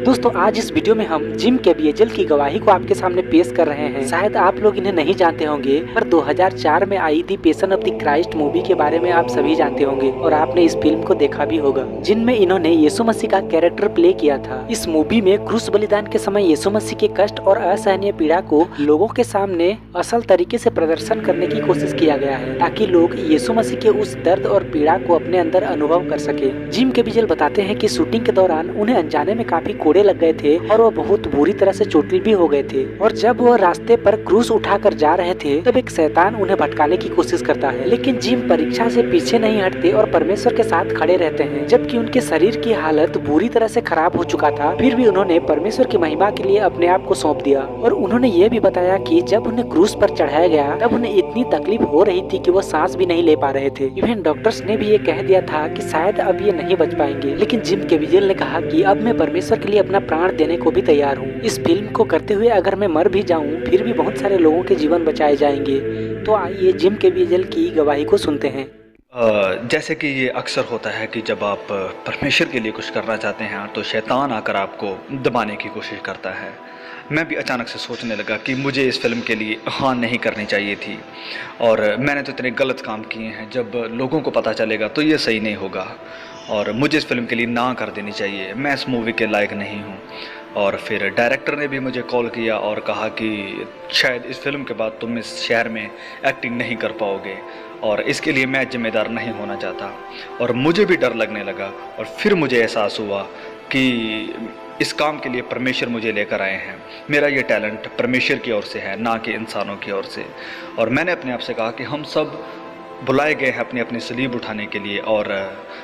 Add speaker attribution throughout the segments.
Speaker 1: दोस्तों आज इस वीडियो में हम जिम कैबियेजल की गवाही को आपके सामने पेश कर रहे हैं। शायद आप लोग इन्हें नहीं जानते होंगे, पर 2004 में आई थी passion of the Christ movie के बारे में आप सभी जानते होंगे और आपने इस फिल्म को देखा भी होगा, जिनमें इन्होंने यीशु मसीह का कैरेक्टर प्ले किया था। इस मूवी में क्रूस बलिदान के समय यीशु मसीह के कष्ट और असहनीय पीड़ा को लोगों के सामने असल तरीके से प्रदर्शन करने की कोशिश किया गया है, ताकि लोग यीशु मसीह के उस दर्द और पीड़ा को अपने अंदर अनुभव कर सके। जिम कैबियेजल बताते हैं कि शूटिंग के दौरान उन्हें अनजाने में काफी कोड़े लग गए थे और वो बहुत बुरी तरह से चोटिल भी हो गए थे। और जब वो रास्ते पर क्रूस उठाकर जा रहे थे तब एक शैतान उन्हें भटकाने की कोशिश करता है, लेकिन जिम परीक्षा से पीछे नहीं हटते और परमेश्वर के साथ खड़े रहते हैं। जबकि उनके शरीर की हालत बुरी तरह से खराब हो चुका था, फिर भी उन्होंने परमेश्वर की महिमा के लिए अपने आप को सौंप दिया। और उन्होंने ये भी बताया कि जब उन्हें क्रूस पर चढ़ाया गया तब उन्हें इतनी तकलीफ हो रही थी कि वो सांस भी नहीं ले पा रहे थे। इवन डॉक्टर्स ने भी ये कह दिया था कि शायद अब ये नहीं बच पाएंगे, लेकिन जिम कैबियेजल ने कहा कि अब मैं परमेश्वर के लिए अपना प्राण देने को भी तैयार हूँ। इस फिल्म को करते हुए अगर मैं मर भी जाऊँ फिर भी बहुत सारे लोगों के जीवन बचाए जाएंगे। तो आइए जिम कैबियेजल की गवाही को सुनते हैं।
Speaker 2: जैसे कि ये अक्सर होता है कि जब आप परमेश्वर के लिए कुछ करना चाहते हैं तो शैतान आकर आपको दबाने की कोशिश करता है। मैं भी अचानक से सोचने लगा कि मुझे इस फिल्म के लिए हाँ नहीं करनी चाहिए थी, और मैंने तो इतने गलत काम किए हैं, जब लोगों को पता चलेगा तो ये सही नहीं होगा और मुझे इस फिल्म के लिए ना कर देनी चाहिए, मैं इस मूवी के लायक नहीं हूँ। और फिर डायरेक्टर ने भी मुझे कॉल किया और कहा कि शायद इस फिल्म के बाद तुम इस शहर में एक्टिंग नहीं कर पाओगे और इसके लिए मैं जिम्मेदार नहीं होना चाहता। और मुझे भी डर लगने लगा और फिर मुझे एहसास हुआ कि इस काम के लिए परमेश्वर मुझे लेकर आए हैं। मेरा ये टैलेंट परमेश्वर की ओर से है, ना कि इंसानों की ओर से। और मैंने अपने आप से कहा कि हम सब बुलाए गए हैं अपनी अपनी सलीब उठाने के लिए, और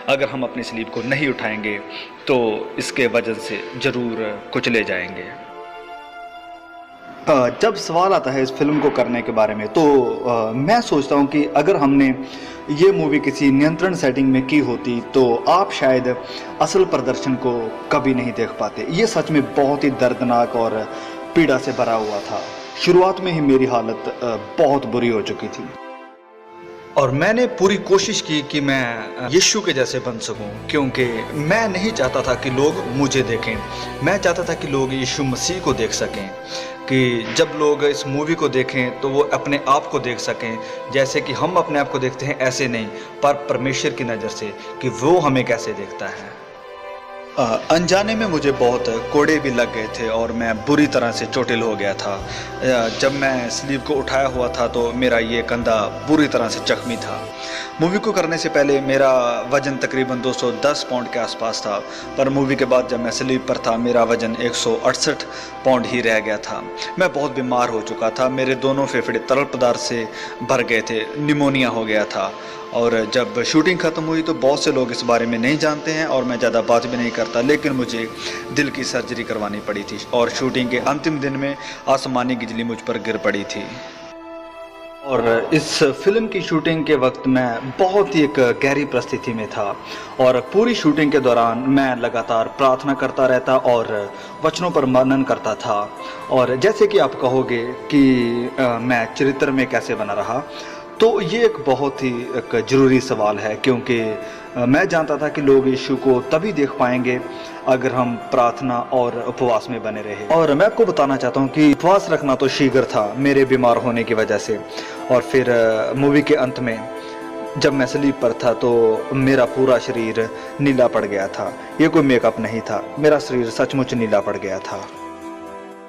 Speaker 2: अगर हम अपनी सलीब को नहीं उठाएंगे तो इसके वजह से ज़रूर कुचले जाएंगे।
Speaker 3: जब सवाल आता है इस फिल्म को करने के बारे में तो मैं सोचता हूँ कि अगर हमने ये मूवी किसी नियंत्रण सेटिंग में की होती तो आप शायद असल प्रदर्शन को कभी नहीं देख पाते। ये सच में बहुत ही दर्दनाक और पीड़ा से भरा हुआ था। शुरुआत में ही मेरी हालत बहुत बुरी हो चुकी थी और मैंने पूरी कोशिश की कि मैं यीशु के जैसे बन सकूं, क्योंकि मैं नहीं चाहता था कि लोग मुझे देखें। मैं चाहता था कि लोग यीशु मसीह को देख सकें, कि जब लोग इस मूवी को देखें तो वो अपने आप को देख सकें जैसे कि हम अपने आप को देखते हैं, ऐसे नहीं पर परमेश्वर की नज़र से कि वो हमें कैसे देखता है। अनजाने में मुझे बहुत कोड़े भी लग गए थे और मैं बुरी तरह से चोटिल हो गया था। जब मैं स्लीव को उठाया हुआ था तो मेरा ये कंधा बुरी तरह से जख्मी था। मूवी को करने से पहले मेरा वज़न तकरीबन 210 पाउंड के आसपास था, पर मूवी के बाद जब मैं स्लीव पर था मेरा वज़न 168 पाउंड ही रह गया था। मैं बहुत बीमार हो चुका था, मेरे दोनों फेफड़े तरल पदार्थ से भर गए थे, निमोनिया हो गया था। और जब शूटिंग ख़त्म हुई तो बहुत से लोग इस बारे में नहीं जानते हैं और मैं ज़्यादा बात भी नहीं करता, लेकिन मुझे दिल की सर्जरी करवानी पड़ी थी और शूटिंग के अंतिम दिन में आसमानी बिजली मुझ पर गिर पड़ी थी। और इस फिल्म की शूटिंग के वक्त मैं बहुत ही एक गहरी परिस्थिति में था और पूरी शूटिंग के दौरान मैं लगातार प्रार्थना करता रहता और वचनों पर मनन करता था। और जैसे कि आप कहोगे कि मैं चरित्र में कैसे बना रहा, तो ये एक बहुत ही एक ज़रूरी सवाल है, क्योंकि मैं जानता था कि लोग यीशु को तभी देख पाएंगे अगर हम प्रार्थना और उपवास में बने रहे। और मैं आपको बताना चाहता हूँ कि उपवास रखना तो शीघ्र था मेरे बीमार होने की वजह से। और फिर मूवी के अंत में जब मैं स्लीप पर था तो मेरा पूरा शरीर नीला पड़ गया था। ये कोई मेकअप नहीं था, मेरा शरीर सचमुच नीला पड़ गया था।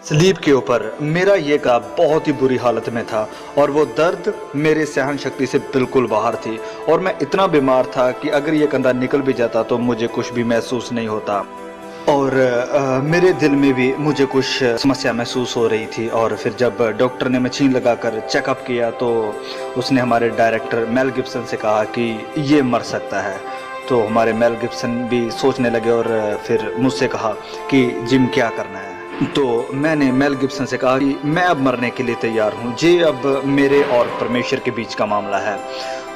Speaker 3: स्लीप के ऊपर मेरा ये का बहुत ही बुरी हालत में था और वो दर्द मेरे सहन शक्ति से बिल्कुल बाहर थी और मैं इतना बीमार था कि अगर ये कंधा निकल भी जाता तो मुझे कुछ भी महसूस नहीं होता। और मेरे दिल में भी मुझे कुछ समस्या महसूस हो रही थी। और फिर जब डॉक्टर ने मशीन लगाकर चेकअप किया तो उसने हमारे डायरेक्टर मेल गिब्सन से कहा कि ये मर सकता है। तो हमारे मेल गिब्सन भी सोचने लगे और फिर मुझसे कहा कि जिम क्या करना है। तो मैंने मेल गिब्सन से कहा कि मैं अब मरने के लिए तैयार हूँ, ये अब मेरे और परमेश्वर के बीच का मामला है,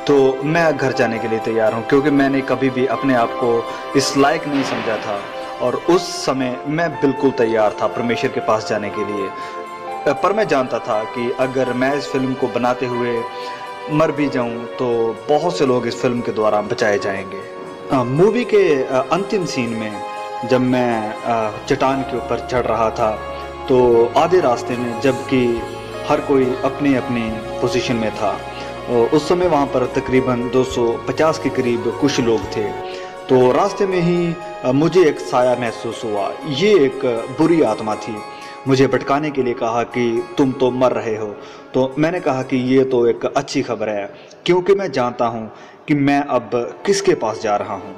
Speaker 3: तो मैं घर जाने के लिए तैयार हूँ, क्योंकि मैंने कभी भी अपने आप को इस लायक नहीं समझा था और उस समय मैं बिल्कुल तैयार था परमेश्वर के पास जाने के लिए। पर मैं जानता था कि अगर मैं इस फिल्म को बनाते हुए मर भी जाऊँ तो बहुत से लोग इस फिल्म के द्वारा बचाए जाएंगे। मूवी के अंतिम सीन में जब मैं चट्टान के ऊपर चढ़ रहा था, तो आधे रास्ते में जबकि हर कोई अपनी अपनी पोजीशन में था, उस समय वहाँ पर तकरीबन 250 के करीब कुछ लोग थे। तो रास्ते में ही मुझे एक साया महसूस हुआ। ये एक बुरी आत्मा थी, मुझे भटकाने के लिए कहा कि तुम तो मर रहे हो। तो मैंने कहा कि ये तो एक अच्छी खबर है, क्योंकि मैं जानता हूँ कि मैं अब किसके पास जा रहा हूँ।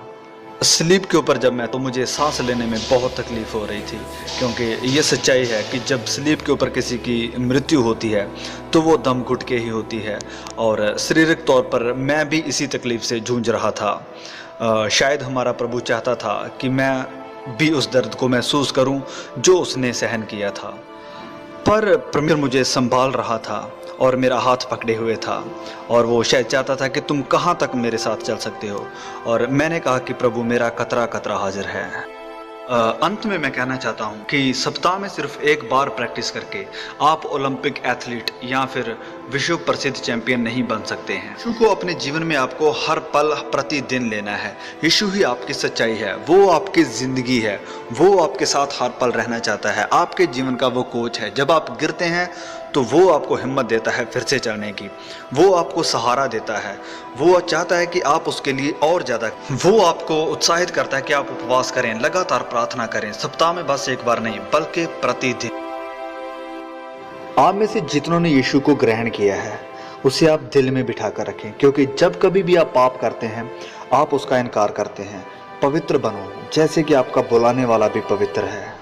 Speaker 2: स्लीप के ऊपर जब मैं, तो मुझे सांस लेने में बहुत तकलीफ़ हो रही थी, क्योंकि ये सच्चाई है कि जब स्लीप के ऊपर किसी की मृत्यु होती है तो वो दम घुट के ही होती है। और शारीरिक तौर पर मैं भी इसी तकलीफ़ से जूझ रहा था। शायद हमारा प्रभु चाहता था कि मैं भी उस दर्द को महसूस करूं जो उसने सहन किया था, पर परमेश्वर मुझे संभाल रहा था और मेरा हाथ पकड़े हुए था, और वो शायद चाहता था कि तुम कहाँ तक मेरे साथ चल सकते हो। और मैंने कहा कि प्रभु, मेरा कतरा कतरा हाजिर है। अंत में मैं कहना चाहता हूँ कि सप्ताह में सिर्फ एक बार प्रैक्टिस करके आप ओलंपिक एथलीट या फिर विश्व प्रसिद्ध चैंपियन नहीं बन सकते हैं। यीशु को अपने जीवन में आपको हर पल प्रतिदिन लेना है। यीशु ही आपकी सच्चाई है, वो आपकी ज़िंदगी है, वो आपके साथ हर पल रहना चाहता है, आपके जीवन का वो कोच है। जब आप गिरते हैं तो वो आपको हिम्मत देता है फिर से चढ़ने की, वो आपको सहारा देता है, वो चाहता है कि आप उसके लिए और ज़्यादा, वो आपको उत्साहित करता है कि आप उपवास करें, लगातार प्रार्थना करें, सप्ताह में बस एक बार नहीं बल्कि प्रतिदिन।
Speaker 3: आप में से जितनों ने यीशु को ग्रहण किया है उसे आप दिल में बिठा कर रखें, क्योंकि जब कभी भी आप पाप करते हैं आप उसका इनकार करते हैं। पवित्र बनो जैसे कि आपका बुलाने वाला भी पवित्र है।